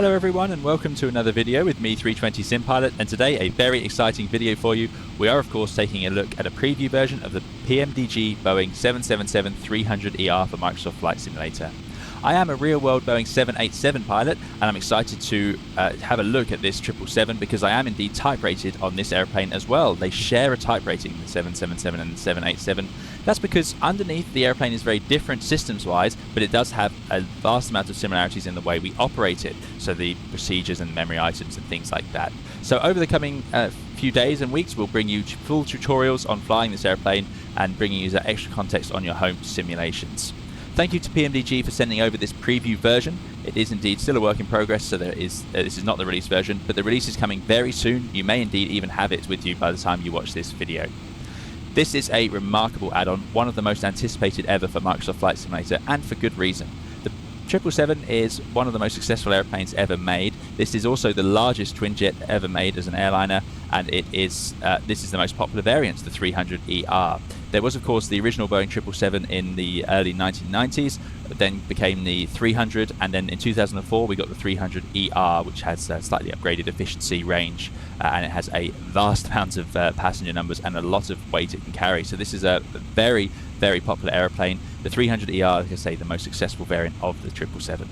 Hello everyone and welcome to another video with me 320 Sim Pilot, and today a very exciting video for you. We are of course taking a look at a preview version of the PMDG Boeing 777-300ER for Microsoft Flight Simulator. I am a real-world Boeing 787 pilot and I'm excited to have a look at this 777 because I am indeed type rated on this airplane as well. They share a type rating, the 777 and the 787. That's because underneath the airplane is very different systems-wise, but it does have a vast amount of similarities in the way we operate it. So the procedures and memory items and things like that. So over the coming few days and weeks, we'll bring you full tutorials on flying this airplane and bringing you that extra context on your home simulations. Thank you to PMDG for sending over this preview version. It is indeed still a work in progress, so this is not the release version, but the release is coming very soon. You may indeed even have it with you by the time you watch this video. This is a remarkable add-on, one of the most anticipated ever for Microsoft Flight Simulator, and for good reason. The 777 is one of the most successful airplanes ever made. This is also the largest twin jet ever made as an airliner, and this is the most popular variant, the 300ER. There was of course the original Boeing 777 in the early 1990s, then became the 300, and then in 2004 we got the 300ER, which has slightly upgraded efficiency, range, and it has a vast amount of passenger numbers and a lot of weight it can carry. So this is a very, very popular airplane. The 300ER, like I say, the most successful variant of the 777.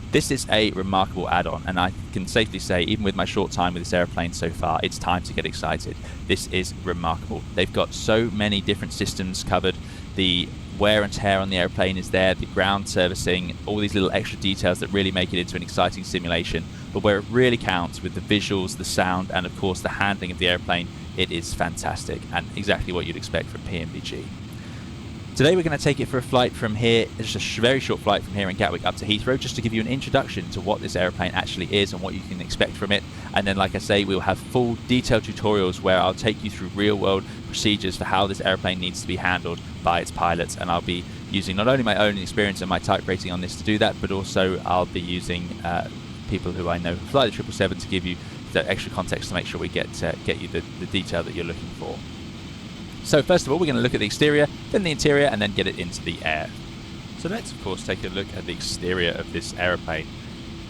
This is a remarkable add-on, and I can safely say, even with my short time with this airplane so far, it's time to get excited. This is remarkable. They've got so many different systems covered. The wear and tear on the airplane is there, the ground servicing, all these little extra details that really make it into an exciting simulation. But where it really counts, with the visuals, the sound, and of course the handling of the airplane, it is fantastic and exactly what you'd expect from PMDG. Today we're going to take it for a flight from here, just a very short flight from here in Gatwick up to Heathrow, just to give you an introduction to what this airplane actually is and what you can expect from it. And then, like I say, we'll have full detailed tutorials where I'll take you through real world procedures for how this airplane needs to be handled by its pilots, and I'll be using not only my own experience and my type rating on this to do that, but also I'll be using people who I know who fly the 777 to give you the extra context to make sure we get you the detail that you're looking for. So first of all, we're going to look at the exterior, then the interior, and then get it into the air. So let's of course take a look at the exterior of this aeroplane.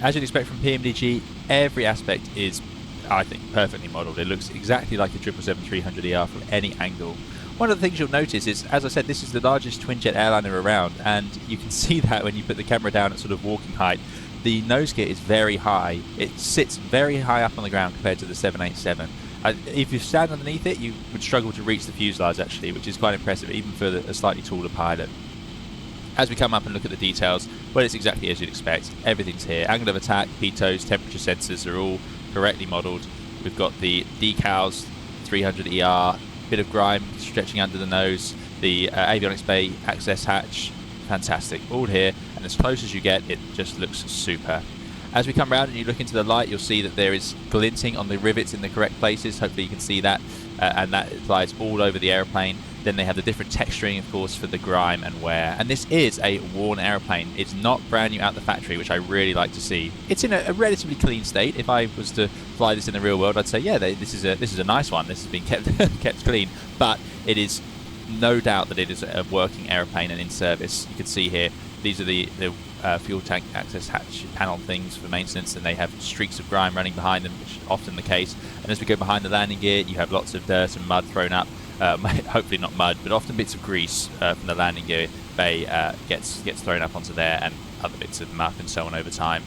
As you'd expect from PMDG, every aspect is, I think, perfectly modelled. It looks exactly like a 777-300ER from any angle. One of the things you'll notice is, as I said, this is the largest twin jet airliner around, and you can see that when you put the camera down at sort of walking height. The nose gear is very high. It sits very high up on the ground compared to the 787. If you stand underneath it, you would struggle to reach the fuselage actually, which is quite impressive even for a slightly taller pilot. As we come up and look at the details, well, it's exactly as you'd expect. Everything's here. Angle of attack, pitos, temperature sensors are all correctly modelled. We've got the decals, 300ER, bit of grime stretching under the nose, the avionics bay access hatch, fantastic, all here, and as close as you get, it just looks super. As we come around and you look into the light, you'll see that there is glinting on the rivets in the correct places. Hopefully you can see that, and that applies all over the airplane. Then they have the different texturing, of course, for the grime and wear. And this is a worn airplane. It's not brand new out the factory, which I really like to see. It's in a relatively clean state. If I was to fly this in the real world, I'd say, yeah, this is a nice one. This has been kept clean. But it is no doubt that it is a working airplane and in service. You can see here, these are the fuel tank access hatch panel things for maintenance, and they have streaks of grime running behind them, which is often the case. And as we go behind the landing gear, you have lots of dirt and mud thrown up. Hopefully not mud, but often bits of grease from the landing gear bay gets thrown up onto there, and other bits of muck and so on over time.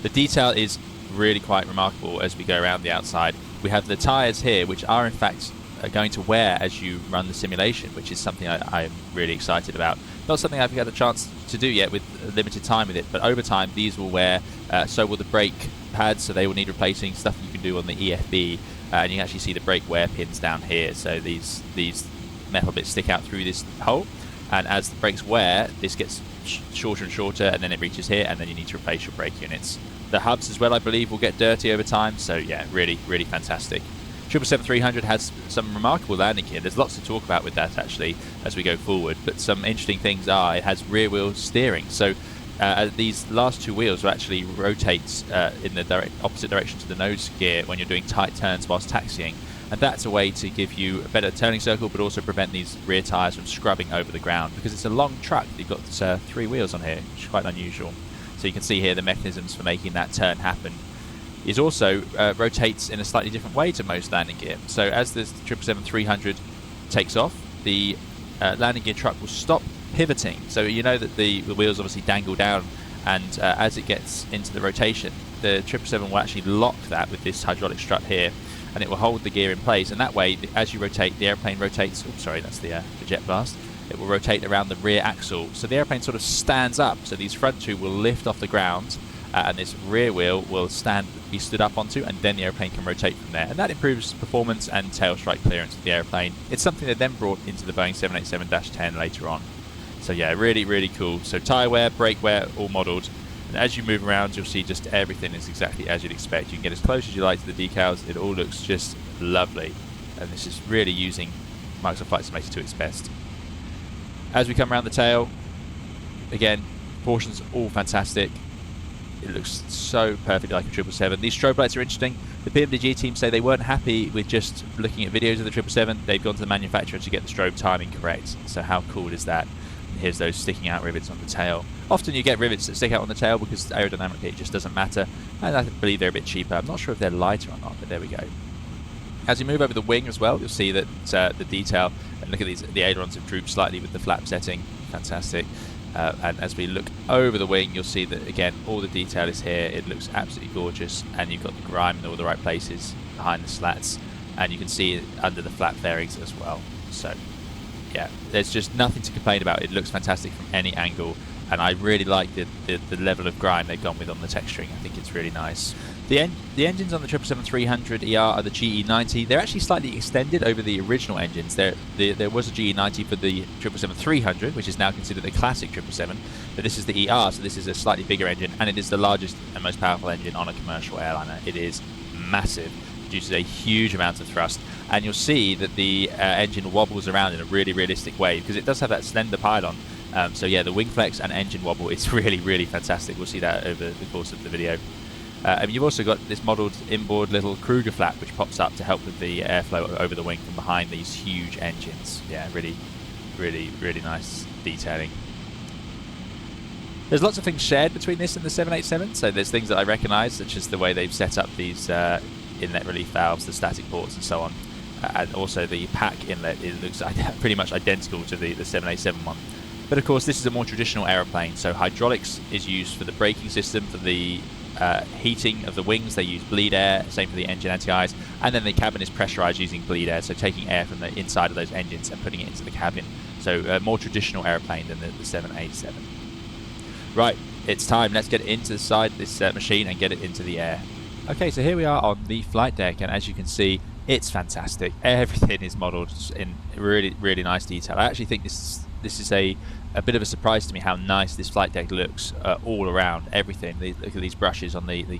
The detail is really quite remarkable as we go around the outside. We have the tyres here, which are in fact going to wear as you run the simulation, which is something I'm really excited about. Not something I've had a chance to do yet with limited time with it, but over time these will wear, so will the brake pads, so they will need replacing, stuff you can do on the EFB, and you can actually see the brake wear pins down here, so these metal bits stick out through this hole, and as the brakes wear, this gets shorter and shorter, and then it reaches here, and then you need to replace your brake units. The hubs as well, I believe, will get dirty over time, so yeah, really, really fantastic. 777-300 has some remarkable landing gear. There's lots to talk about with that actually as we go forward, but some interesting things are it has rear wheel steering. So these last two wheels will actually rotate in the opposite direction to the nose gear when you're doing tight turns whilst taxiing, and that's a way to give you a better turning circle, but also prevent these rear tyres from scrubbing over the ground, because it's a long truck. You've got three wheels on here, which is quite unusual. So you can see here the mechanisms for making that turn happen. It also rotates in a slightly different way to most landing gear. So as the 777-300 takes off, the landing gear truck will stop pivoting. So you know that the wheels obviously dangle down, and as it gets into the rotation, the 777 will actually lock that with this hydraulic strut here, and it will hold the gear in place. And that way, as you rotate, the airplane rotates. Oh, sorry, that's the jet blast. It will rotate around the rear axle, so the airplane sort of stands up. So these front two will lift off the ground, and this rear wheel will be stood up onto, and then the airplane can rotate from there. And that improves performance and tail strike clearance of the airplane. It's something they then brought into the Boeing 787-10 later on. So yeah, really, really cool. So tyre wear, brake wear, all modelled. And as you move around, you'll see just everything is exactly as you'd expect. You can get as close as you like to the decals. It all looks just lovely. And this is really using Microsoft Flight Simulator to its best. As we come around the tail, again, proportions all fantastic. It looks so perfectly like a 777. These strobe lights are interesting. The PMDG team say they weren't happy with just looking at videos of the 777. They've gone to the manufacturer to get the strobe timing correct. So how cool is that? And here's those sticking out rivets on the tail. Often you get rivets that stick out on the tail because aerodynamically it just doesn't matter. And I believe they're a bit cheaper. I'm not sure if they're lighter or not, but there we go. As you move over the wing as well, you'll see that the detail, and look at these, the ailerons have drooped slightly with the flap setting. Fantastic. And as we look over the wing, you'll see that again all the detail is here. It looks absolutely gorgeous, and you've got the grime in all the right places behind the slats, and you can see it under the flap fairings as well. So yeah, there's just nothing to complain about. It looks fantastic from any angle, and I really like the level of grime they've gone with on the texturing. I think it's really nice. The engines on the 777-300ER are the GE90. They're actually slightly extended over the original engines. There was a GE90 for the 777-300, which is now considered the classic 777, but this is the ER, so this is a slightly bigger engine, and it is the largest and most powerful engine on a commercial airliner. It is massive, produces a huge amount of thrust, and you'll see that the engine wobbles around in a really realistic way because it does have that slender pylon. So yeah, the wing flex and engine wobble is really, really fantastic. We'll see that over the course of the video. And you've also got this modelled inboard little Kruger flap which pops up to help with the airflow over the wing from behind these huge engines. Yeah, really, really, really nice detailing. There's lots of things shared between this and the 787, so there's things that I recognise, such as the way they've set up these inlet relief valves, the static ports and so on, and also the pack inlet. It looks pretty much identical to the 787 one. But of course this is a more traditional aeroplane, so hydraulics is used for the braking system, for the heating of the wings. They use bleed air, same for the engine anti-ice, and then the cabin is pressurized using bleed air, so taking air from the inside of those engines and putting it into the cabin. So a more traditional aeroplane than the 787. Right, it's time. Let's get it into the side of this machine and get it into the air. Okay, so here we are on the flight deck, and as you can see, it's fantastic. Everything is modelled in really, really nice detail. I actually think this is a bit of a surprise to me how nice this flight deck looks all around. Everything. Look at these brushes on the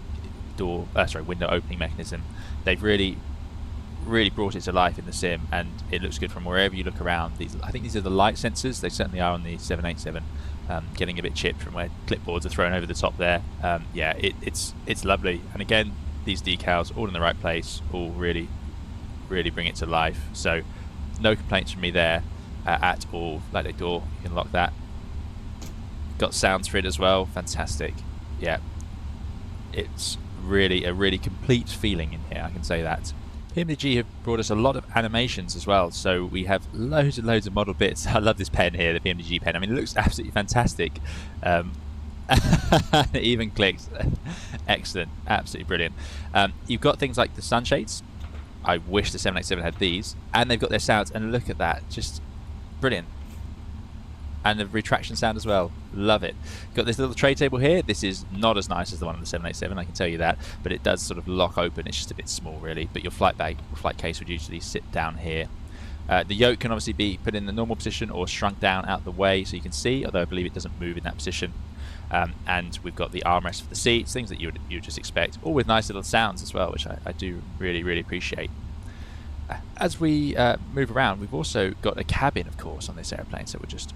window opening mechanism. They've really brought it to life in the sim, and it looks good from wherever you look around. I think these are the light sensors. They certainly are on the 787. Getting a bit chipped from where clipboards are thrown over the top there. Yeah, it's lovely. And again, these decals all in the right place, all really bring it to life. So no complaints from me there at all. Flight deck door, you can lock that. Got sounds for it as well. Fantastic. Yeah, it's really a really complete feeling in here, I can say that. PMDG have brought us a lot of animations as well, so we have loads and loads of model bits. I love this pen here, the PMDG pen. I mean, it looks absolutely fantastic. It even clicks. Excellent, absolutely brilliant. You've got things like the sunshades. I wish the 787 had these, and they've got their sounds, and look at that, just brilliant. And the retraction sound as well, love it. Got this little tray table here. This is not as nice as the one on the 787, I can tell you that, but it does sort of lock open. It's just a bit small really, but your flight case would usually sit down here. The yoke can obviously be put in the normal position or shrunk down out the way so you can see, although I believe it doesn't move in that position. And we've got the armrest for the seats, things that you would just expect, all with nice little sounds as well, which I do really appreciate. As we move around, we've also got a cabin, of course, on this airplane, so we'll just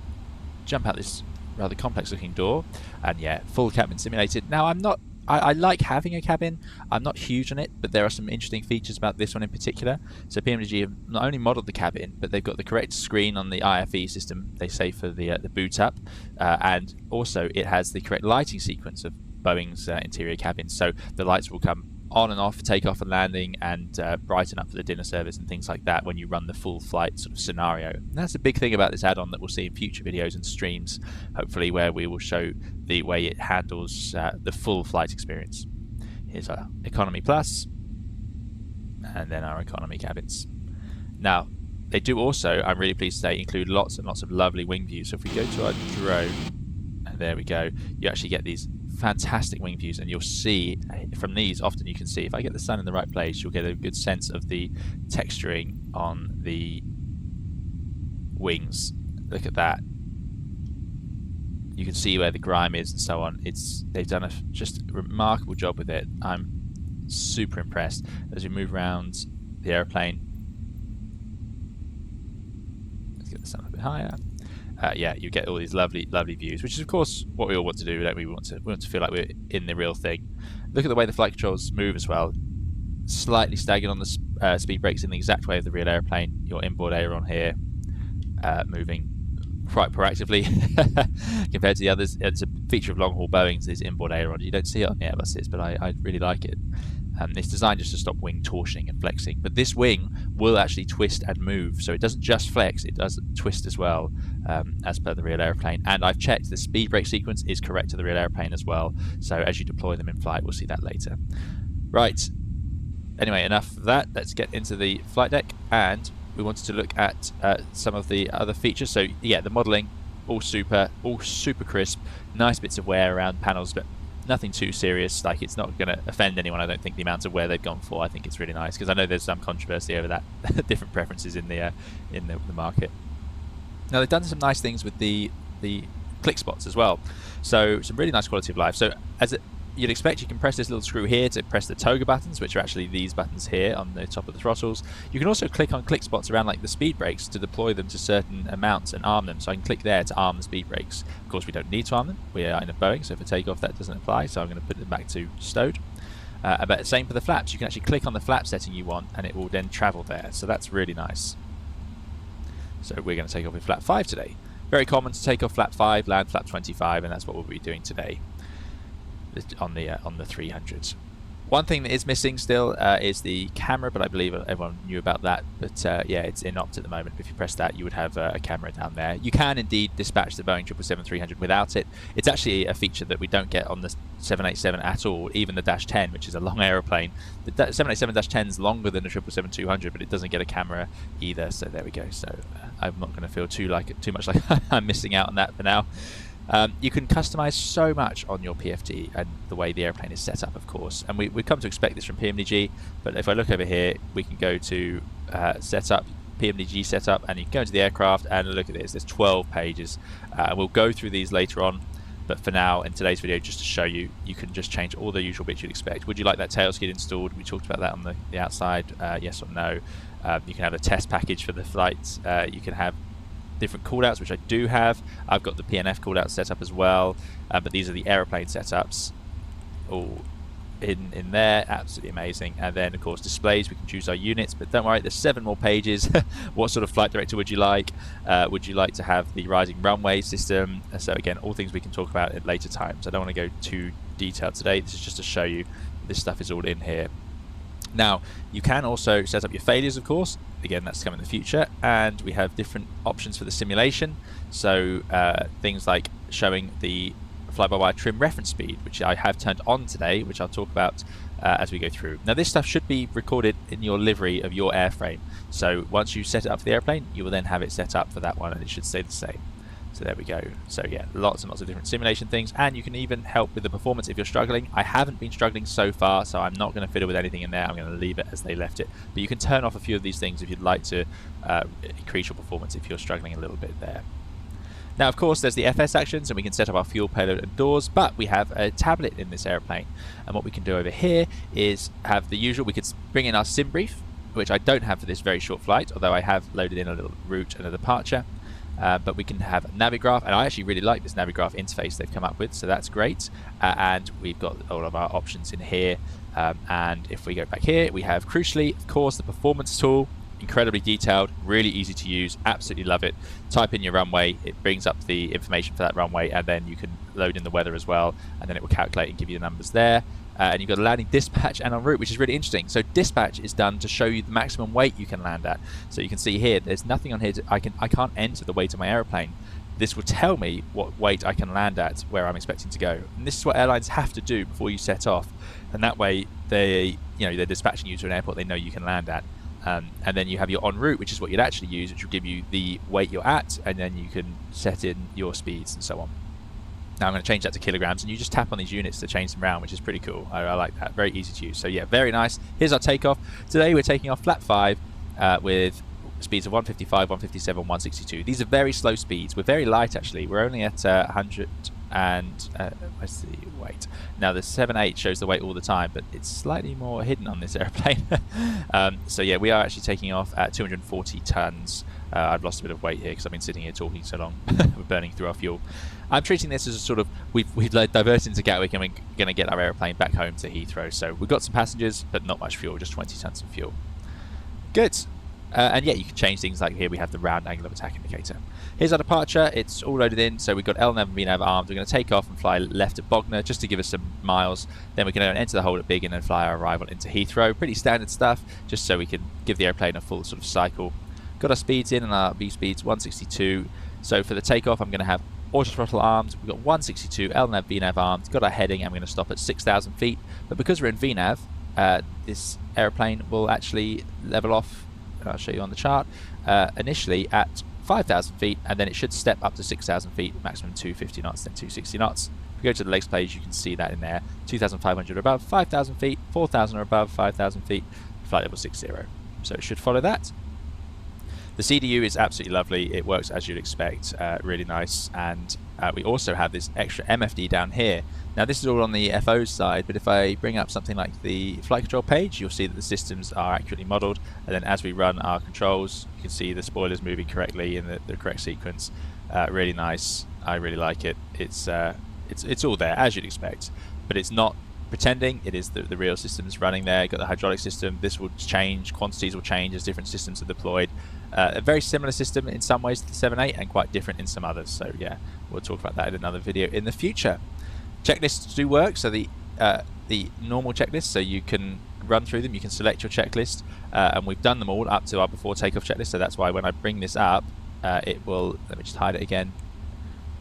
jump out this rather complex looking door, and yeah, full cabin simulated. Now I'm not I like having a cabin. I'm not huge on it, but there are some interesting features about this one in particular. So PMDG have not only modelled the cabin, but they've got the correct screen on the IFE system, they say, for the boot up, and also it has the correct lighting sequence of Boeing's interior cabin. So the lights will come on and off, takeoff and landing, and brighten up for the dinner service and things like that when you run the full flight sort of scenario. And that's a big thing about this add-on that we'll see in future videos and streams, hopefully, where we will show the way it handles the full flight experience. Here's our Economy Plus, and then our economy cabins. Now, they do also, I'm really pleased to say, include lots and lots of lovely wing views. So if we go to our drone, and there we go, you actually get these fantastic wing views, and you'll see from these, often you can see, if I get the sun in the right place, you'll get a good sense of the texturing on the wings. Look at that. You can see where the grime is and so on. They've done a just remarkable job with it. I'm super impressed. As we move around the airplane, let's get the sun a bit higher. Yeah, you get all these lovely views, which is of course what we all want to do, don't we? We want to feel like we're in the real thing. Look at the way the flight controls move as well. Slightly staggered on the speed brakes in the exact way of the real airplane. Your inboard aileron here moving quite proactively compared to the others. It's a feature of long-haul Boeing's, is inboard aileron. You don't see it on the Airbuses, but I really like it. It's designed just to stop wing torsioning and flexing, but this wing will actually twist and move, so it doesn't just flex, it does twist as well, as per the real airplane. And I've checked, the speed brake sequence is correct to the real airplane as well, so as you deploy them in flight, we'll see that later. Right, anyway, enough of that. Let's get into the flight deck, and we wanted to look at some of the other features. So yeah, the modelling, all super crisp, nice bits of wear around panels, but nothing too serious. Like, it's not going to offend anyone, I don't think, the amount of wear they've gone for. I think it's really nice, because I know there's some controversy over that, different preferences in the market. Now, they've done some nice things with the click spots as well, so some really nice quality of life. So as you'd expect, you can press this little screw here to press the toga buttons, which are actually these buttons here on the top of the throttles. You can also click on click spots around like the speed brakes to deploy them to certain amounts and arm them. So I can click there to arm the speed brakes. Of course, we don't need to arm them. We are in a Boeing, so for takeoff that doesn't apply. So I'm going to put them back to stowed. But same for the flaps. You can actually click on the flap setting you want, and it will then travel there. So that's really nice. So we're going to take off with flap 5 today. Very common to take off flap 5, land flap 25, and that's what we'll be doing today on the 300s. One thing that is missing still is the camera, but I believe everyone knew about that. But yeah, it's in opt at the moment. If you press that, you would have a camera down there. You can indeed dispatch the Boeing 777-300 without it. It's actually a feature that we don't get on the 787 at all, even the Dash 10, which is a long aeroplane. The 787-10 is longer than the 777-200, but it doesn't get a camera either. So there we go. So I'm not going to feel too much like I'm missing out on that for now. You can customize so much on your PFD and the way the airplane is set up, of course, and we've come to expect this from PMDG. But if I look over here, we can go to setup, PMDG setup, and you can go into the aircraft and look at this. There's 12 pages. We'll go through these later on, but for now, in today's video, just to show you, you can just change all the usual bits you'd expect. Would you like that tail skid installed? We talked about that on the outside, yes or no. You can have a test package for the flight. You can have different callouts, which I do have. I've got the PNF callout set up as well, but these are the aeroplane setups all in there. Absolutely amazing. And then of course displays, we can choose our units, but don't worry, there's 7 more pages. What sort of flight director would you like? Would you like to have the rising runway system? So again, all things we can talk about at later times. I don't want to go too detailed today. This is just to show you this stuff is all in here. Now, you can also set up your failures, of course. Again, that's coming in the future. And we have different options for the simulation. So things like showing the fly-by-wire trim reference speed, which I have turned on today, which I'll talk about as we go through. Now, this stuff should be recorded in your livery of your airframe. So once you set it up for the airplane, you will then have it set up for that one, and it should stay the same. So there we go. So yeah, lots and lots of different simulation things, and you can even help with the performance if you're struggling. I haven't been struggling so far, so I'm not going to fiddle with anything in there. I'm going to leave it as they left it. But you can turn off a few of these things if you'd like to increase your performance if you're struggling a little bit there. Now, of course, there's the FS actions, and we can set up our fuel, payload, and doors, but we have a tablet in this airplane. And what we can do over here is have the usual. We could bring in our sim brief, which I don't have for this very short flight, although I have loaded in a little route and a departure. but we can have Navigraph, and I actually really like this Navigraph interface they've come up with, so that's great. And we've got all of our options in here. And if we go back here, we have, crucially, of course, the performance tool. Incredibly detailed, really easy to use, absolutely love it. Type in your runway, it brings up the information for that runway, and then you can load in the weather as well, and then it will calculate and give you the numbers there. And you've got a landing dispatch and en route, which is really interesting. So dispatch is done to show you the maximum weight you can land at. So you can see here, there's nothing on here I can't enter the weight of my aeroplane. This will tell me what weight I can land at where I'm expecting to go. And this is what airlines have to do before you set off. And that way they're dispatching you to an airport they know you can land at. And then you have your en route, which is what you'd actually use, which will give you the weight you're at, and then you can set in your speeds and so on. Now I'm going to change that to kilograms, and you just tap on these units to change them around, which is pretty cool. I like that. Very easy to use. So yeah, very nice. Here's our takeoff. Today we're taking off flat 5 with speeds of 155, 157, 162. These are very slow speeds. We're very light actually. We're only at 100 and where's the weight? Now the 7.8 shows the weight all the time, but it's slightly more hidden on this airplane. So yeah, we are actually taking off at 240 tons. I've lost a bit of weight here because I've been sitting here talking so long. We're burning through our fuel. I'm treating this as a sort of, we've diverted into Gatwick, and we're going to get our airplane back home to Heathrow. So we've got some passengers, but not much fuel, just 20 tons of fuel. Good. And yeah, you can change things, like here we have the round angle of attack indicator. Here's our departure. It's all loaded in, so we've got LNAV and VNAV armed. We're going to take off and fly left at Bognor just to give us some miles. Then we can enter the hold at Big and then fly our arrival into Heathrow. Pretty standard stuff, just so we can give the airplane a full sort of cycle. Got our speeds in, and our V speeds 162. So for the takeoff, I'm going to have auto throttle armed. We've got 162, LNAV, VNAV armed. Got our heading, and we're going to stop at 6,000 feet. But because we're in VNAV, this airplane will actually level off. I'll show you on the chart, initially at 5,000 feet, and then it should step up to 6,000 feet, maximum 250 knots, then 260 knots. If you go to the legs page, you can see that in there. 2,500 or above 5,000 feet, 4,000 or above 5,000 feet, flight level 60. So it should follow that. The CDU is absolutely lovely. It works as you'd expect, really nice. And we also have this extra MFD down here. Now this is all on the FO side, but if I bring up something like the flight control page, you'll see that the systems are accurately modelled. And then as we run our controls, you can see the spoilers moving correctly in the correct sequence. Really nice. I really like it. It's all there as you'd expect, but it's not pretending. It is the real systems running there. You've got the hydraulic system. This will change. Quantities will change as different systems are deployed. A very similar system in some ways to the 7.8 and quite different in some others. So yeah, we'll talk about that in another video in the future. Checklists do work. So the normal checklists, so you can run through them. You can select your checklist, and we've done them all up to our before takeoff checklist. So that's why when I bring this up, it will. Let me just hide it again.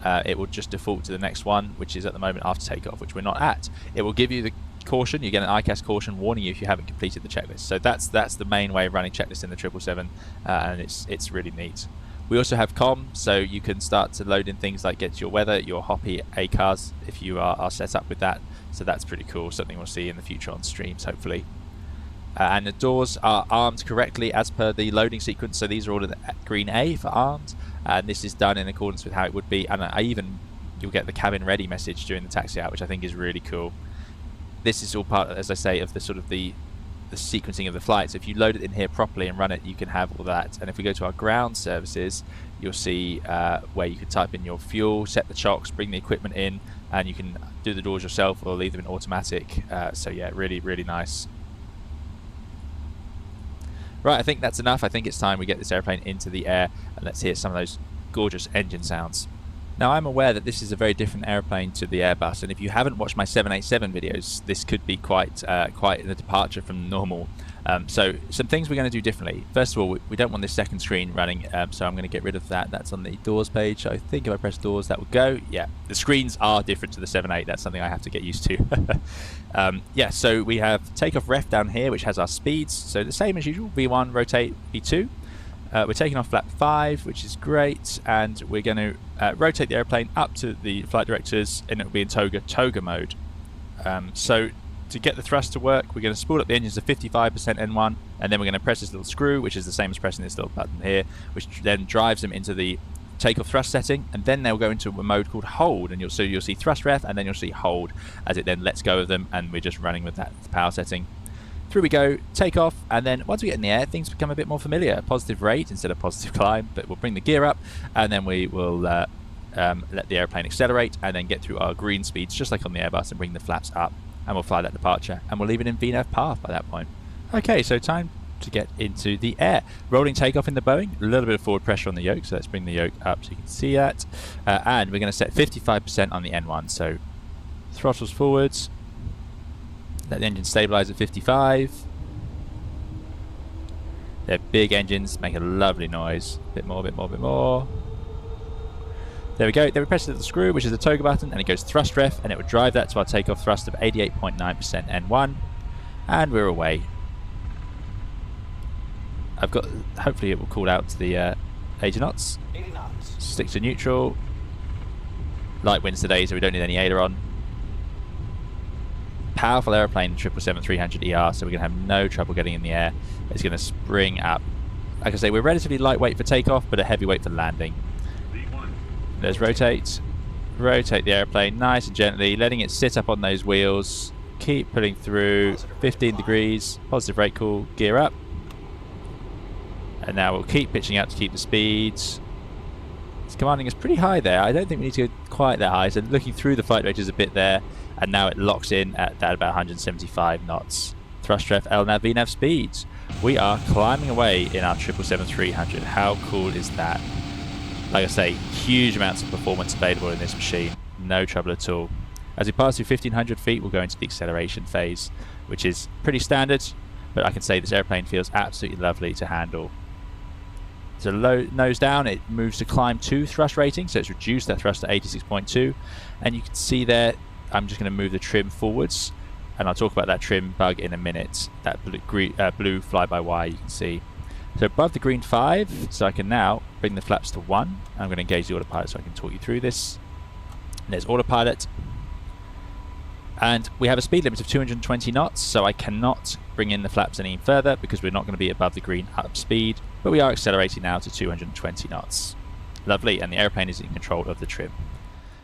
It will just default to the next one, which is at the moment after takeoff, which we're not at. It will give you the caution. You get an ICAS caution warning you if you haven't completed the checklist. So that's the main way of running checklists in the 777, and it's really neat. We also have COM, so you can start to load in things like get your weather, your Hoppy ACARs if you are set up with that. So that's pretty cool. Something we'll see in the future on streams, hopefully. And the doors are armed correctly as per the loading sequence. So these are all in the green A for armed, and this is done in accordance with how it would be. And you'll get the cabin ready message during the taxi out, which I think is really cool. This is all part, as I say, of the sort of the sequencing of the flight. So if you load it in here properly and run it, you can have all that. And if we go to our ground services, you'll see where you can type in your fuel, set the chocks, bring the equipment in, and you can do the doors yourself or leave them in automatic. So yeah, really, really nice. Right, I think that's enough. I think it's time we get this airplane into the air, and let's hear some of those gorgeous engine sounds. Now I'm aware that this is a very different airplane to the Airbus, and if you haven't watched my 787 videos, this could be quite a departure from normal. So some things we're going to do differently. First of all, we don't want this second screen running, so I'm going to get rid of that. That's on the doors page. I think if I press doors, that will go. Yeah, the screens are different to the 7.8. That's something I have to get used to. Yeah, so we have takeoff ref down here, which has our speeds. So the same as usual, V1, rotate, V2. We're taking off flap 5, which is great, and we're going to rotate the airplane up to the flight directors, and it will be in toga mode. So to get the thrust to work, we're going to spool up the engines to 55% N1, and then we're going to press this little screw, which is the same as pressing this little button here, which then drives them into the takeoff thrust setting, and then they'll go into a mode called hold, and you'll see thrust ref, and then you'll see hold as it then lets go of them, and we're just running with that power setting. Through we go, take off, and then once we get in the air, things become a bit more familiar. Positive rate instead of positive climb, but we'll bring the gear up, and then we will let the airplane accelerate, and then get through our green speeds, just like on the Airbus, and bring the flaps up, and we'll fly that departure, and we'll leave it in VNAV path by that point. Okay, so time to get into the air. Rolling takeoff in the Boeing, a little bit of forward pressure on the yoke, so let's bring the yoke up so you can see that. And we're going to set 55% on the N1, so throttles forwards. Let the engine stabilize at 55. They're big engines, make a lovely noise. Bit more, bit more, bit more. There we go. Then we press the screw, which is the toggle button, and it goes thrust ref, and it will drive that to our takeoff thrust of 88.9% N1, and we're away. I've got, hopefully it will call out to the 80 knots. 80 knots. Stick to neutral. Light winds today, so we don't need any aileron. Powerful aeroplane, 777-300ER, so we're going to have no trouble getting in the air. It's going to spring up. Like I say, we're relatively lightweight for takeoff, but a heavyweight for landing. Let's rotate. Rotate the airplane nice and gently, letting it sit up on those wheels. Keep pulling through. 15 degrees. Positive rate call. Gear up. And now we'll keep pitching out to keep the speeds. It's commanding us pretty high there. I don't think we need to go quite that high. So looking through the flight range is a bit there. And now it locks in at that about 175 knots. Thrust ref, LNAV, VNAV speeds. We are climbing away in our 777-300. How cool is that? Like I say, huge amounts of performance available in this machine. No trouble at all. As we pass through 1500 feet, we'll go into the acceleration phase, which is pretty standard. But I can say this airplane feels absolutely lovely to handle. So low nose down, it moves to climb 2 thrust rating, so it's reduced that thrust to 86.2. And you can see there, I'm just going to move the trim forwards, and I'll talk about that trim bug in a minute. That blue fly-by-wire you can see. So above the green 5, so I can now bring the flaps to 1. I'm going to engage the autopilot so I can talk you through this. And there's autopilot. And we have a speed limit of 220 knots, so I cannot bring in the flaps any further because we're not going to be above the green up speed. But we are accelerating now to 220 knots. Lovely, and the airplane is in control of the trim.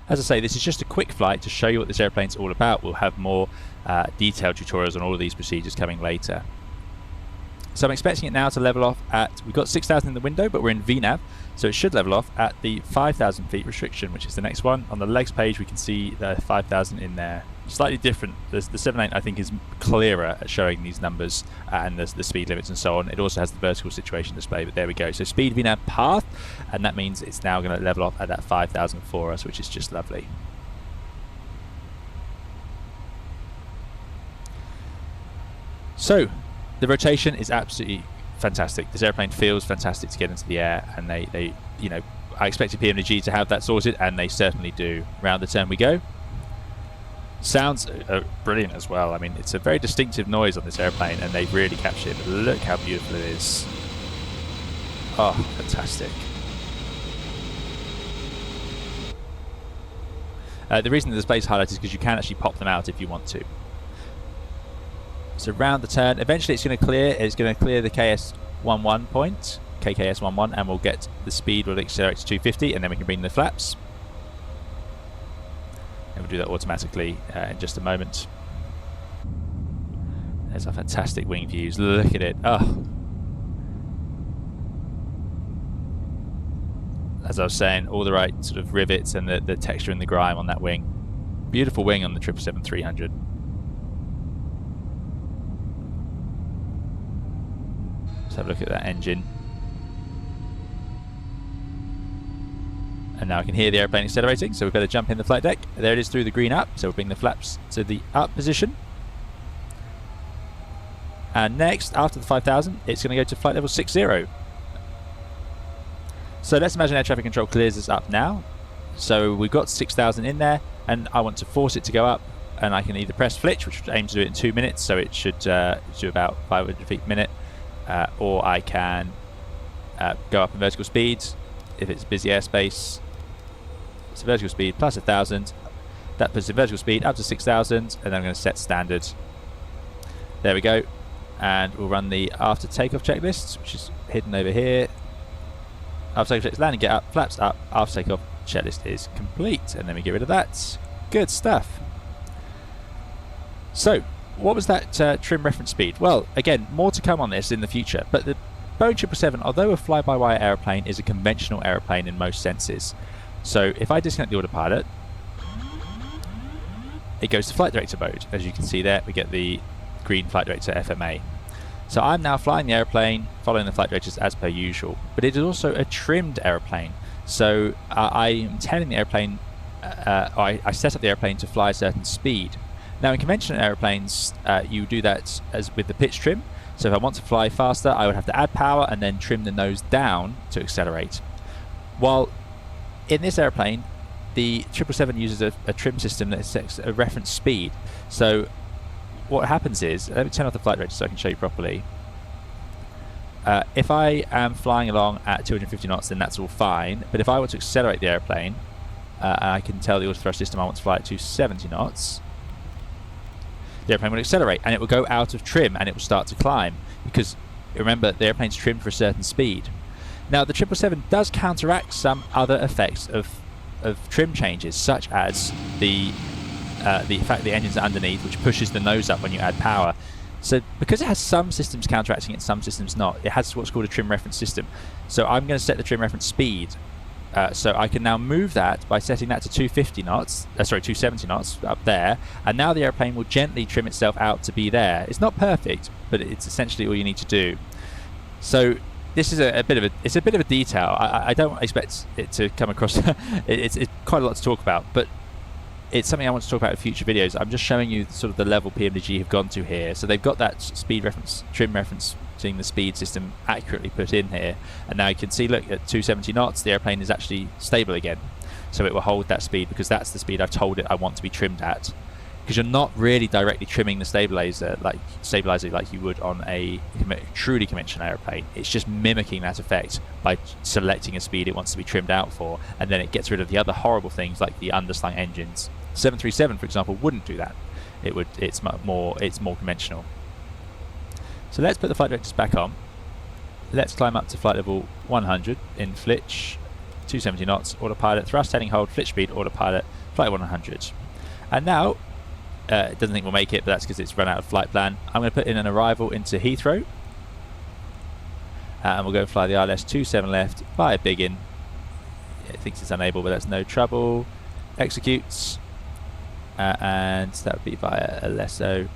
As I say, this is just a quick flight to show you what this airplane's all about. We'll have more detailed tutorials on all of these procedures coming later. So I'm expecting it now to level off at, we've got 6,000 in the window, but we're in VNAV, so it should level off at the 5,000 feet restriction, which is the next one. On the legs page, we can see the 5,000 in there. Slightly different. The 78, I think, is clearer at showing these numbers and the speed limits and so on. It also has the vertical situation display, but there we go. So speed VNAV path, and that means it's now going to level off at that 5,000 for us, which is just lovely. So the rotation is absolutely fantastic. This airplane feels fantastic to get into the air, and they you know, I expected PMDG to have that sorted, and they certainly do. Round the turn we go. Sounds brilliant as well. I mean, it's a very distinctive noise on this airplane, and they really capture it. But look how beautiful it is. Oh, fantastic. The reason the display is highlighted is because you can actually pop them out if you want to. So round the turn, eventually it's going to clear. It's going to clear the KS11 point, KKS11, and we'll get the speed. Will accelerate to 250, and then we can bring the flaps. And we'll do that automatically in just a moment. There's our fantastic wing views. Look at it. Oh. As I was saying, all the right sort of rivets and the texture and the grime on that wing. Beautiful wing on the 777-300. Let's have a look at that engine. And now I can hear the airplane accelerating, so we better jump in the flight deck. There it is through the green up, so we'll bring the flaps to the up position. And next, after the 5,000, it's going to go to flight level 60. So let's imagine air traffic control clears us up now. So we've got 6,000 in there, and I want to force it to go up, and I can either press flitch, which would aim to do it in 2 minutes, so it should do about 500 feet per minute, or I can go up in vertical speeds if it's busy airspace. So vertical speed plus 1,000. That puts the vertical speed up to 6,000, and then I'm going to set standard. There we go. And we'll run the after takeoff checklist, which is hidden over here. After takeoff checklist, landing, get up, flaps up. After takeoff checklist is complete, and then we get rid of that. Good stuff. So what was that trim reference speed? Well, again, more to come on this in the future, but the Boeing 777, although a fly-by-wire aeroplane, is a conventional aeroplane in most senses. So if I disconnect the autopilot, it goes to flight director mode. As you can see there, we get the green flight director FMA. So I'm now flying the airplane, following the flight directors as per usual, but it is also a trimmed airplane. So I am telling the airplane, I set up the airplane to fly a certain speed. Now in conventional airplanes, you do that as with the pitch trim. So if I want to fly faster, I would have to add power and then trim the nose down to accelerate. While in this airplane, the 777 uses a trim system that sets a reference speed. So what happens is, let me turn off the flight director so I can show you properly. If I am flying along at 250 knots, then that's all fine. But if I want to accelerate the airplane, I can tell the auto thrust system I want to fly at 270 knots. The airplane will accelerate and it will go out of trim and it will start to climb, because remember, the airplane's trimmed for a certain speed. Now the 777 does counteract some other effects of trim changes, such as the fact the engines are underneath, which pushes the nose up when you add power. So because it has some systems counteracting it, some systems not, it has what's called a trim reference system. So I'm going to set the trim reference speed. So I can now move that by setting that to 250 knots, 270 knots up there, and now the airplane will gently trim itself out to be there. It's not perfect, but it's essentially all you need to do. So this is a bit of a detail. I don't expect it to come across. it's quite a lot to talk about, but it's something I want to talk about in future videos. I'm just showing you sort of the level PMDG have gone to here. So they've got that speed reference, trim reference, seeing the speed system accurately put in here, and now you can see, look, at 270 knots the airplane is actually stable again, so it will hold that speed because that's the speed I've told it I want to be trimmed at. Because you're not really directly trimming the stabilizer like you would on a truly conventional airplane. It's just mimicking that effect by selecting a speed it wants to be trimmed out for, and then it gets rid of the other horrible things like the underslung engines. 737, for example, wouldn't do that. It's more conventional. So let's put the flight directors back on. Let's climb up to flight level 100 in Flitch, 270 knots, autopilot, thrust, heading, hold, Flitch speed, autopilot, flight 100. And now, it doesn't think we'll make it, but that's because it's run out of flight plan. I'm going to put in an arrival into Heathrow. And we'll go fly the ILS 27 left, fly a big in. It thinks it's unable, but that's no trouble. Executes. And that would be via a lasso.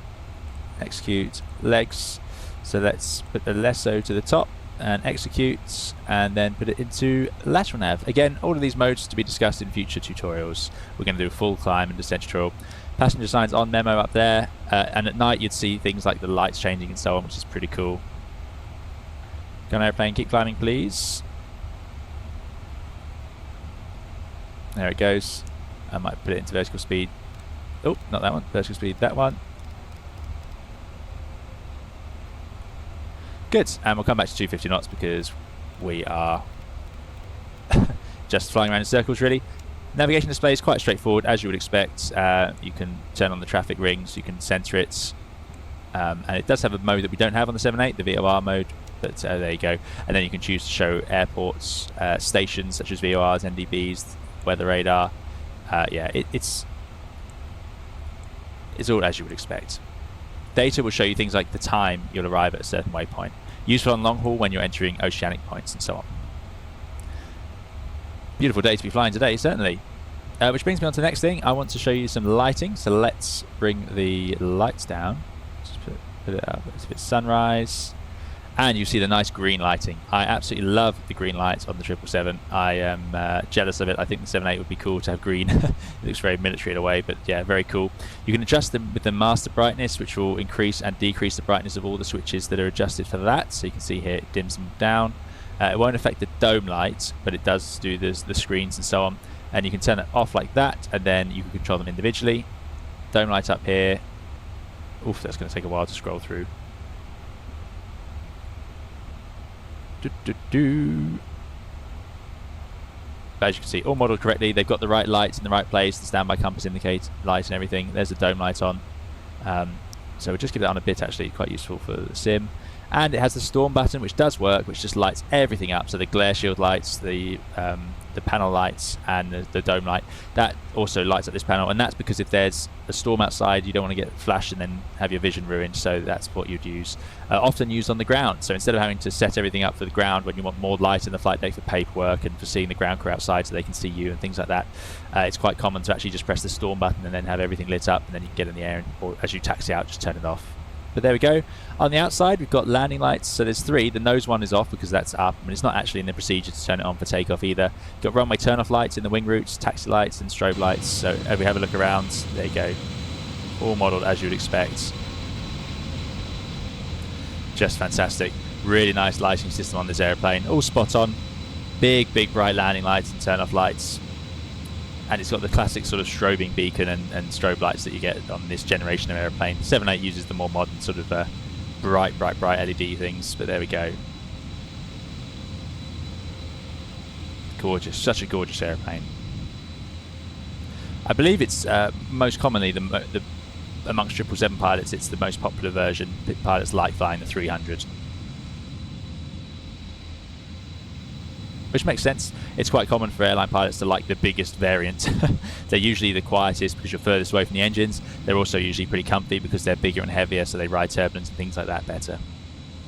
Execute, legs. So let's put the lasso to the top and execute, and then put it into lateral nav. Again, all of these modes to be discussed in future tutorials. We're going to do a full climb and descent tutorial. Passenger signs on memo up there, and at night you'd see things like the lights changing and so on, which is pretty cool. Go on airplane, keep climbing please. There it goes. I might put it into vertical speed. Oh, not that one, vertical speed, that one. Good, and we'll come back to 250 knots because we are just flying around in circles really. Navigation display is quite straightforward, as you would expect. You can turn on the traffic rings, you can center it, and it does have a mode that we don't have on the 7.8, the VOR mode, but there you go. And then you can choose to show airports, stations such as VORs, NDBs, weather radar. Yeah, it's all as you would expect. Data will show you things like the time you'll arrive at a certain waypoint. Useful on long haul when you're entering oceanic points and so on. Beautiful day to be flying today, certainly. Which brings me on to the next thing. I want to show you some lighting. So let's bring the lights down. Just put it up. If it's sunrise. And you see the nice green lighting. I absolutely love the green lights on the 777. I am jealous of it. I think the 7.8 would be cool to have green. It looks very military in a way, but yeah, very cool. You can adjust them with the master brightness, which will increase and decrease the brightness of all the switches that are adjusted for that. So you can see here it dims them down. It won't affect the dome light, but it does do the screens and so on. And you can turn it off like that, and then you can control them individually. Dome light up here. Oof, that's going to take a while to scroll through. But as you can see, all modeled correctly. They've got the right lights in the right place, the standby compass indicate light and everything. There's the dome light on. So we'll just give that on a bit, actually, quite useful for the sim. And it has the storm button, which does work, which just lights everything up. So the glare shield lights, the panel lights, and the dome light, that also lights up this panel. And that's because if there's a storm outside, you don't want to get flashed and then have your vision ruined. So that's what you'd use, often used on the ground. So instead of having to set everything up for the ground when you want more light in the flight deck for paperwork and for seeing the ground crew outside so they can see you and things like that, it's quite common to actually just press the storm button and then have everything lit up, and then you can get in the air, or as you taxi out, just turn it off. But there we go. On the outside, we've got landing lights. So there's 3. The nose one is off because that's up. I mean, it's not actually in the procedure to turn it on for takeoff either. Got runway turn-off lights in the wing routes, taxi lights, and strobe lights. So if we have a look around, there you go. All modelled as you would expect. Just fantastic. Really nice lighting system on this airplane. All spot on. Big bright landing lights and turn-off lights. And it's got the classic sort of strobing beacon and strobe lights that you get on this generation of airplane. 7.8 uses the more modern sort of bright LED things, but there we go. Gorgeous, such a gorgeous airplane. I believe it's most commonly amongst 777 pilots, it's the most popular version. Pilots like flying the 300. Which makes sense. It's quite common for airline pilots to like the biggest variant. They're usually the quietest because you're furthest away from the engines. They're also usually pretty comfy because they're bigger and heavier, so they ride turbulence and things like that better.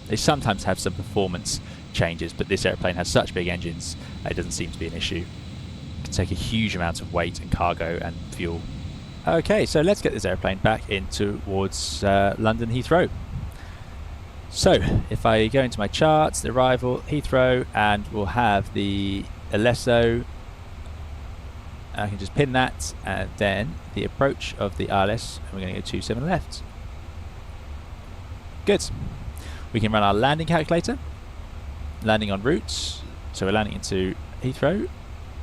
They sometimes have some performance changes, but this airplane has such big engines, it doesn't seem to be an issue. It can take a huge amount of weight and cargo and fuel. Okay, so let's get this airplane back in towards London Heathrow. So if I go into my charts, the arrival, Heathrow, and we'll have the Alesso. I can just pin that, and then the approach of the ILS, and we're going to go 27 left. Good. We can run our landing calculator. Landing on route. So we're landing into Heathrow.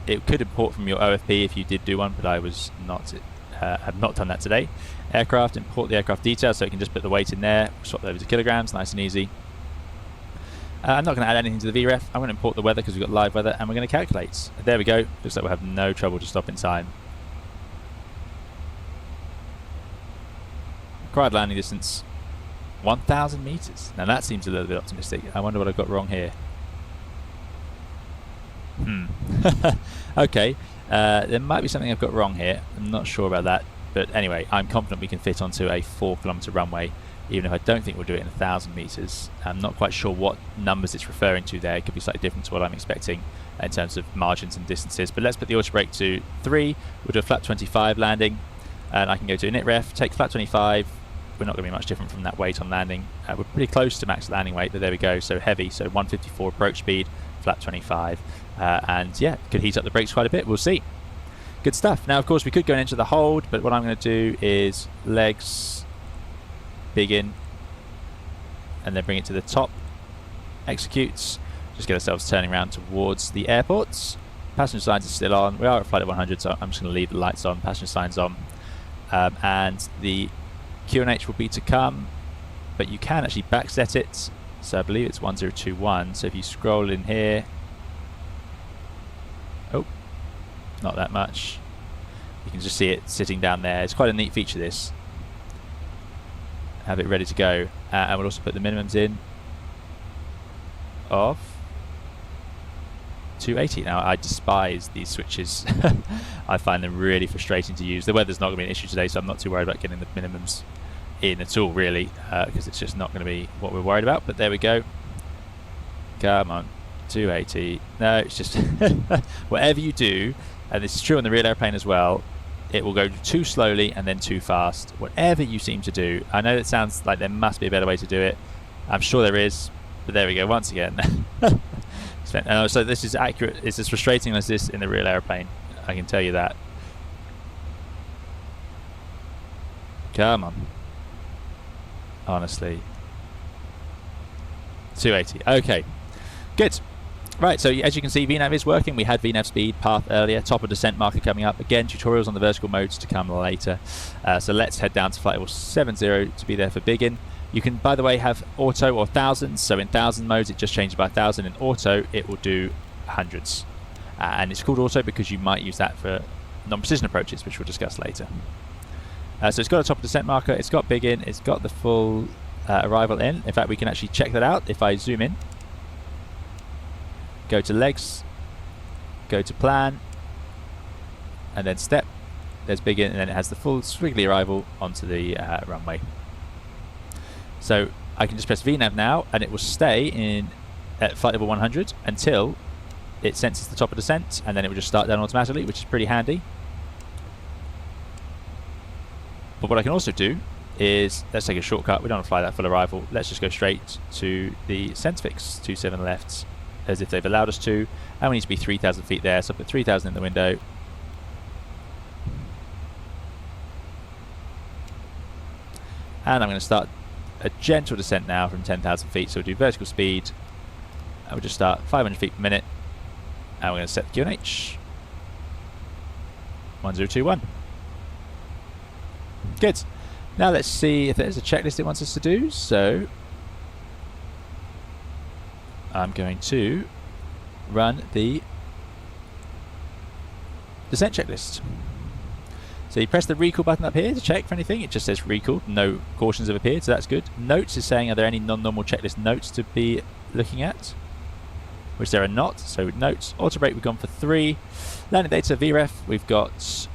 It could import from your OFP if you did do one, but I was not. Have not done that today. Aircraft, import the aircraft details, so you can just put the weight in there, swap over to kilograms, nice and easy. I'm not going to add anything to the VREF. I'm going to import the weather because we've got live weather, and we're going to calculate. There we go. Looks like we'll have no trouble to stop in time. Required landing distance 1,000 meters. Now that seems a little bit optimistic. I wonder what I've got wrong here. Okay. There might be something I've got wrong here. I'm not sure about that, but anyway, I'm confident we can fit onto a 4-kilometer runway, even if I don't think we'll do it in 1,000 meters. I'm not quite sure what numbers it's referring to there. It could be slightly different to what I'm expecting in terms of margins and distances, but let's put the auto brake to 3. We'll do a flat 25 landing, and I can go to init ref, take flat 25. We're not going to be much different from that weight on landing. We're pretty close to max landing weight, but there we go. So heavy, so 154 approach speed, flat 25. And yeah, could heat up the brakes quite a bit. We'll see. Good stuff. Now, of course, we could go into the hold, but what I'm going to do is legs, big in, and then bring it to the top. Executes. Just get ourselves turning around towards the airports. Passenger signs are still on. We are at flight at 100, so I'm just going to leave the lights on. Passenger signs on. And the QNH will be to come, but you can actually backset it. So I believe it's 1021. So if you scroll in here, oh, not that much. You can just see it sitting down there. It's quite a neat feature, this. Have it ready to go. And we'll also put the minimums in of 280. Now, I despise these switches. I find them really frustrating to use. The weather's not going to be an issue today, so I'm not too worried about getting the minimums in at all, really, because it's just not going to be what we're worried about. But there we go. Come on. 280. No, it's just whatever you do, and this is true on the real airplane as well, it will go too slowly and then too fast. Whatever you seem to do. I know it sounds like there must be a better way to do it. I'm sure there is, but there we go once again. So this is accurate. It's as frustrating as this in the real airplane, I can tell you that. Come on. Honestly. 280. Okay. Good. Right, so as you can see, VNAV is working. We had VNAV speed path earlier, top of descent marker coming up. Again, tutorials on the vertical modes to come later. So let's head down to flight level 70 to be there for Biggin. You can, by the way, have auto or thousands. So in 1,000 modes, it just changes by 1,000. In auto, it will do hundreds. And it's called auto because you might use that for non-precision approaches, which we'll discuss later. So it's got a top of descent marker. It's got Biggin. It's got the full arrival in. In fact, we can actually check that out if I zoom in. Go to legs, go to plan, and then step. There's begin, and then it has the full squiggly arrival onto the runway. So I can just press VNAV now, and it will stay in at flight level 100 until it senses the top of descent, and then it will just start down automatically, which is pretty handy. But what I can also do is, let's take a shortcut. We don't want to fly that full arrival. Let's just go straight to the sense fix, 27 left, as if they've allowed us to, and we need to be 3,000 feet there, so I put 3,000 in the window. And I'm going to start a gentle descent now from 10,000 feet, so we'll do vertical speed, and we'll just start 500 feet per minute, and we're going to set the QNH 1021. Good. Now let's see if there's a checklist it wants us to do. So I'm going to run the descent checklist. So you press the recall button up here to check for anything. It just says recall. No cautions have appeared, so that's good. Notes is saying, are there any non-normal checklist notes to be looking at? Which there are not. So notes, auto brake we've gone for 3. Landing data, VREF, we've got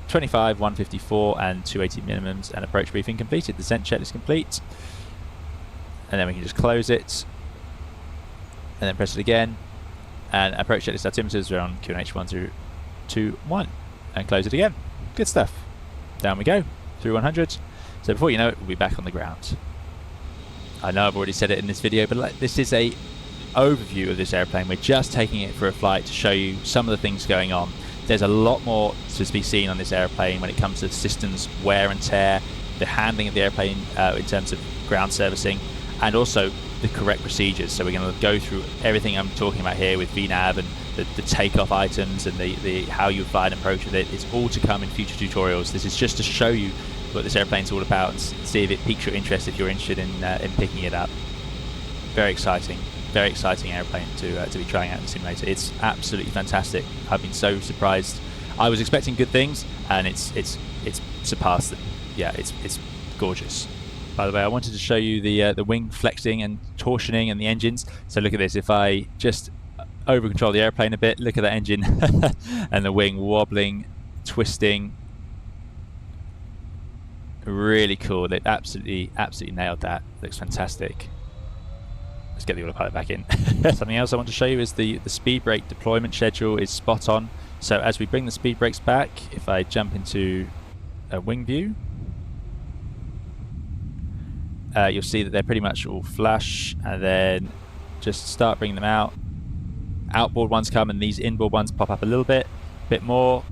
25, 154 and 280 minimums, and approach briefing completed. Descent checklist complete. And then we can just close it. And then press it again. And approach checklist altimeters are on QNH 1021. And close it again. Good stuff. Down we go through 100. So before you know it, we'll be back on the ground. I know I've already said it in this video, but this is a overview of this airplane. We're just taking it for a flight to show you some of the things going on. There's a lot more to be seen on this airplane when it comes to systems wear and tear, the handling of the airplane in terms of ground servicing, and also the correct procedures. So we're going to go through everything I'm talking about here with VNAV and the takeoff items and the how you fly and approach with it. It's all to come in future tutorials. This is just to show you what this airplane's all about and see if it piques your interest if you're interested in picking it up. Very exciting airplane to be trying out in the simulator. It's absolutely fantastic. I've been so surprised. I was expecting good things, and it's surpassed them. Yeah, it's gorgeous. By the way, I wanted to show you the wing flexing and torsioning and the engines. So look at this. If I just over control the airplane a bit, look at that engine and the wing wobbling, twisting. Really cool. It absolutely nailed that. Looks fantastic. Let's get the autopilot back in. Something else I want to show you is the speed brake deployment schedule is spot on. So as we bring the speed brakes back, if I jump into a wing view, you'll see that they're pretty much all flush, and then just start bringing them out. Outboard ones come, and these inboard ones pop up a little bit more.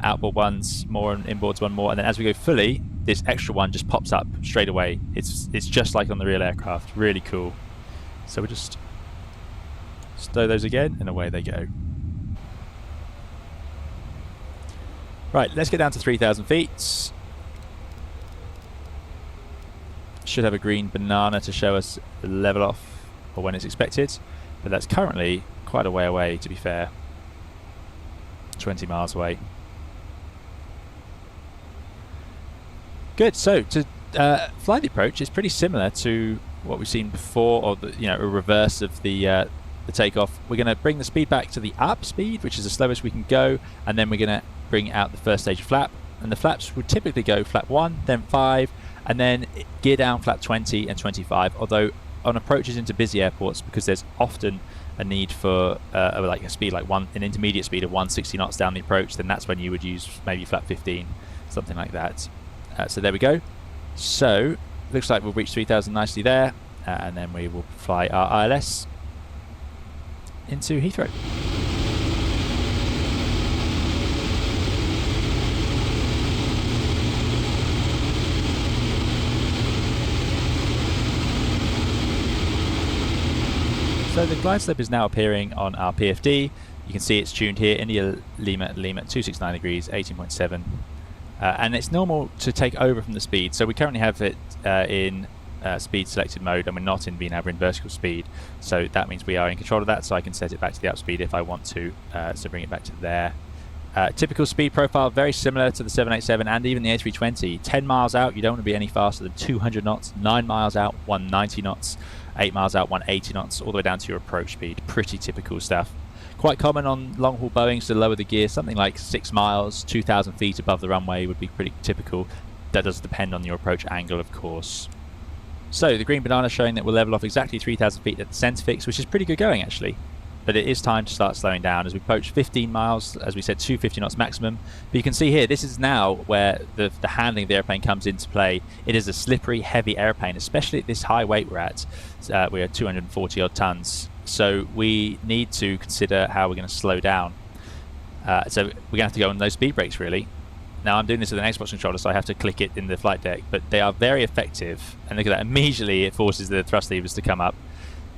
Outboard ones more, and inboards one more, and then as we go fully, this extra one just pops up straight away. It's just like on the real aircraft. Really cool. So we just stow those again, and away they go. Right, let's get down to 3,000 feet. Should have a green banana to show us the level off or when it's expected, but that's currently quite a way away, to be fair. 20 miles away. Good. So to fly the approach is pretty similar to what we've seen before, or a reverse of the takeoff. We're going to bring the speed back to the up speed, which is the slowest we can go, and then we're going to bring out the first stage of flap. And the flaps would typically go flap 1, then 5, and then gear down flap 20 and 25. Although on approaches into busy airports, because there's often a need for like a speed like an intermediate speed of 160 knots down the approach, then that's when you would use maybe flap 15, something like that. So there we go. So looks like we'll reach 3,000 nicely there, and then we will fly our ILS into Heathrow. So the glide slope is now appearing on our PFD. You can see it's tuned here, India Lima 269 degrees, 18.7. And it's normal to take over from the speed. So we currently have it in speed selected mode, and we're not in VNAV, we're in vertical speed. So that means we are in control of that, so I can set it back to the up speed if I want to. So bring it back to there. Typical speed profile, very similar to the 787 and even the A320. 10 miles out, you don't want to be any faster than 200 knots. 9 miles out, 190 knots. 8 miles out, 180 knots, all the way down to your approach speed. Pretty typical stuff. Quite common on long-haul Boeings to lower the gear. Something like 6 miles, 2,000 feet above the runway would be pretty typical. That does depend on your approach angle, of course. So the green banana showing that we'll level off exactly 3,000 feet at the centre fix, which is pretty good going actually. But it is time to start slowing down as we approach 15 miles, as we said, 250 knots maximum. But you can see here, this is now where the handling of the airplane comes into play. It is a slippery, heavy airplane, especially at this high weight we're at. We're at 240 odd tons. So we need to consider how we're going to slow down. So we're going to have to go on those speed brakes really. Now I'm doing this with an Xbox controller, so I have to click it in the flight deck, but they are very effective. And look at that, immediately it forces the thrust levers to come up.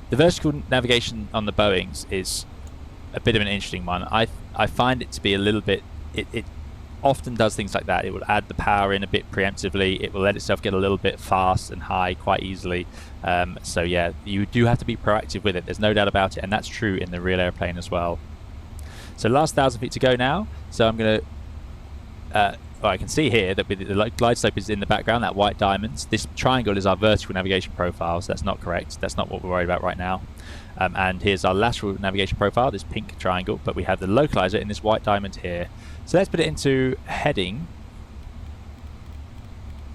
The vertical navigation on the Boeings is a bit of an interesting one. I find it to be a little bit, it often does things like that. It will add the power in a bit preemptively. It will let itself get a little bit fast and high quite easily. So yeah, you do have to be proactive with it. There's no doubt about it, and that's true in the real airplane as well. So last 1,000 feet to go now. So I'm going to, well, I can see here that the glide slope is in the background, that white diamond. This triangle is our vertical navigation profile, so that's not correct. That's not what we're worried about right now. And here's our lateral navigation profile, this pink triangle, but we have the localizer in this white diamond here. So let's put it into heading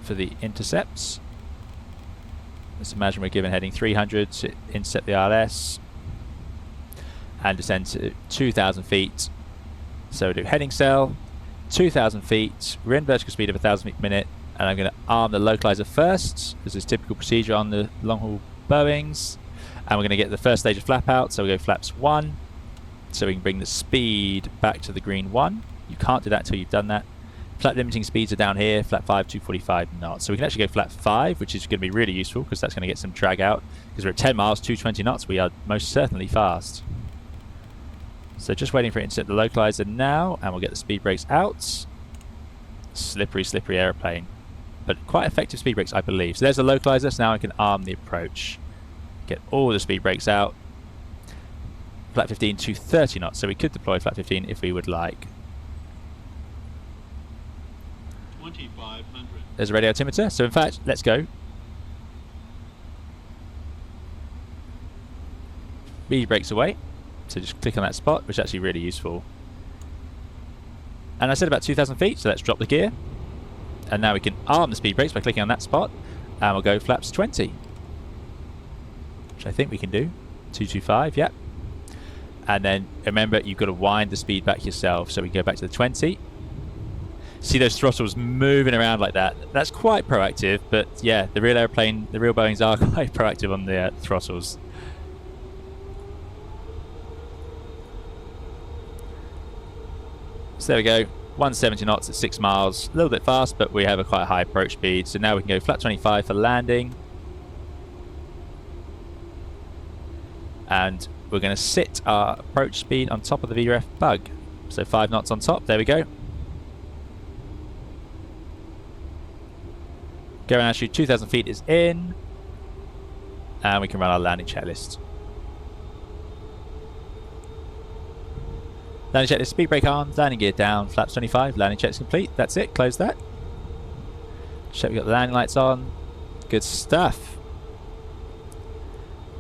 for the intercepts. Let's imagine we're given heading 300 to intercept the ILS and descend to 2,000 feet. So we do heading cell, 2,000 feet, we're in vertical speed of 1,000 feet per minute, and I'm going to arm the localizer first. This is typical procedure on the long-haul Boeings. And we're going to get the first stage of flap out, so we go flaps 1, so we can bring the speed back to the green 1. You can't do that until you've done that. Flap limiting speeds are down here, flap 5, 245 knots. So we can actually go flap 5, which is going to be really useful because that's going to get some drag out. Because we're at 10 miles, 220 knots, we are most certainly fast. So just waiting for it to intercept the localizer now, and we'll get the speed brakes out. Slippery, slippery airplane. But quite effective speed brakes, I believe. So there's the localizer, so now I can arm the approach. Get all the speed brakes out. Flap 15 to 30 knots, so we could deploy flap 15 if we would like. 2,500. There's a radio altimeter, so in fact, let's go. Speed brakes away. So just click on that spot, which is actually really useful. And I said about 2,000 feet, so let's drop the gear. And now we can arm the speed brakes by clicking on that spot. And we'll go flaps 20. Which I think we can do. 225, yep. And then remember, you've got to wind the speed back yourself. So we can go back to the 20. See those throttles moving around like that. That's quite proactive, but yeah, the real airplane, the real Boeings are quite proactive on the throttles. So there we go, 170 knots at 6 miles, a little bit fast, but we have a quite high approach speed. So now we can go flat 25 for landing. And we're going to sit our approach speed on top of the VREF bug. So 5 knots on top, there we go. Go around, shoot 2,000 feet is in. And we can run our landing checklist. Landing checklist, speed brake armed, landing gear down, flaps 25, landing check's complete. That's it, close that. Check we got the landing lights on. Good stuff.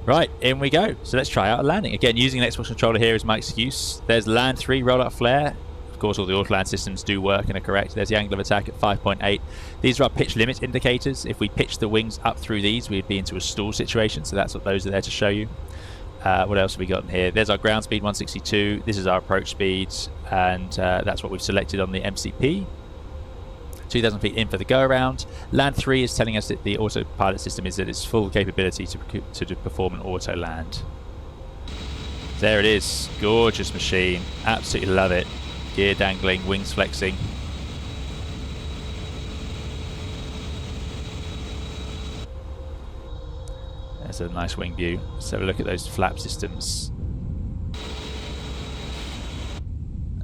Right, in we go. So let's try out a landing. Again, using an Xbox controller here is my excuse. There's land 3, roll out flare. Of course, all the auto land systems do work and are correct. There's the angle of attack at 5.8. These are our pitch limit indicators. If we pitch the wings up through these, we'd be into a stall situation. So that's what those are there to show you. What else have we got in here? There's our ground speed, 162. This is our approach speed, and that's what we've selected on the MCP. 2,000 feet in for the go-around. Land 3 is telling us that the autopilot system is at its full capability to perform an auto land. There it is. Gorgeous machine. Absolutely love it. Gear dangling, wings flexing. That's a nice wing view. Let's have a look at those flap systems.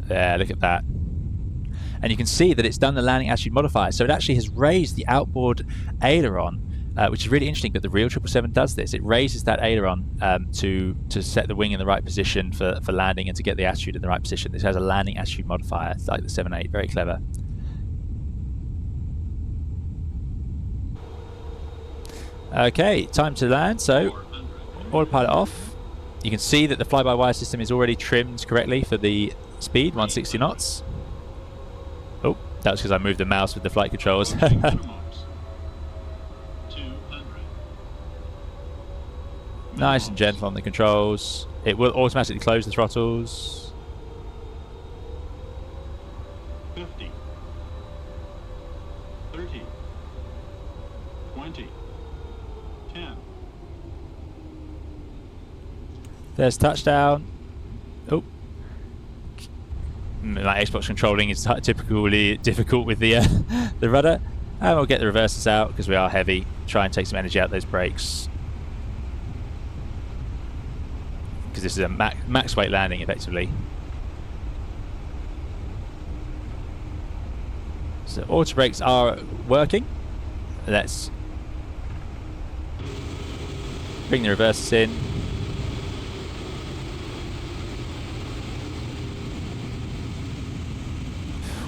There, look at that. And you can see that it's done the landing attitude modifier. So it actually has raised the outboard aileron which is really interesting that the real 777 does this. It raises that aileron to set the wing in the right position for landing and to get the attitude in the right position. This has a landing attitude modifier, it's like the 787, very clever. Okay, time to land, so autopilot off. You can see that the fly-by-wire system is already trimmed correctly for the speed, 160 knots. Oh, that was because I moved the mouse with the flight controls. Nice and gentle on the controls. It will automatically close the throttles. 50, 30, 20, 10. There's touchdown. Oh. My Xbox controlling is typically difficult with the the rudder. And we'll get the reversers out because we are heavy. Try and take some energy out of those brakes. Because this is a max weight landing effectively. So auto brakes are working. Let's bring the reversers in.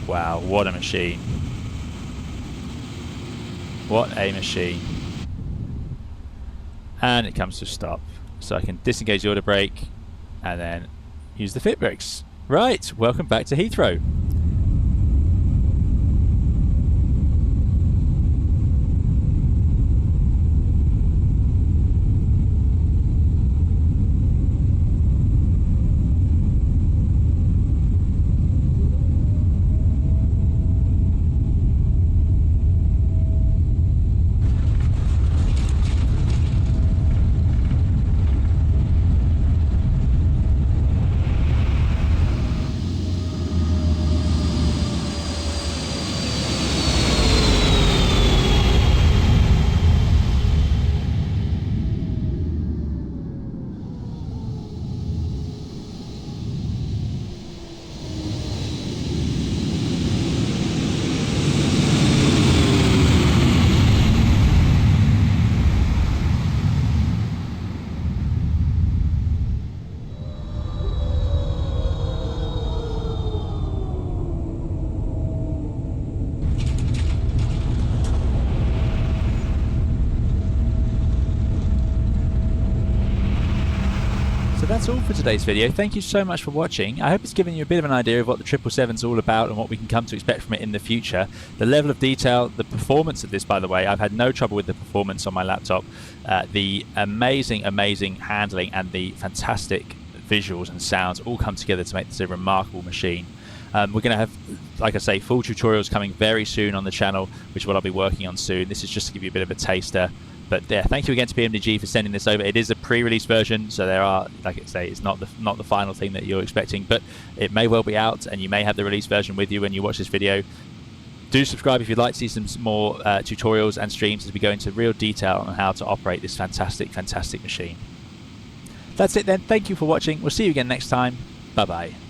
Wow, what a machine. What a machine. And it comes to a stop. So I can disengage the auto brake and then use the fit brakes. Right, welcome back to Heathrow. That's all for today's video. Thank you so much for watching. I hope it's given you a bit of an idea of what the 777 is all about and what we can come to expect from it in the future. The level of detail, the performance of this, by the way, I've had no trouble with the performance on my laptop. The amazing handling and the fantastic visuals and sounds all come together to make this a remarkable machine. We're going to have, like I say, full tutorials coming very soon on the channel, which is what I'll be working on soon. This is just to give you a bit of a taster. But yeah, thank you again to PMDG for sending this over. It is a pre-release version, so there are, like I say, it's not the final thing that you're expecting, but it may well be out, and you may have the release version with you when you watch this video. Do subscribe if you'd like to see some more tutorials and streams as we go into real detail on how to operate this fantastic machine. That's it then. Thank you for watching. We'll see you again next time. Bye bye.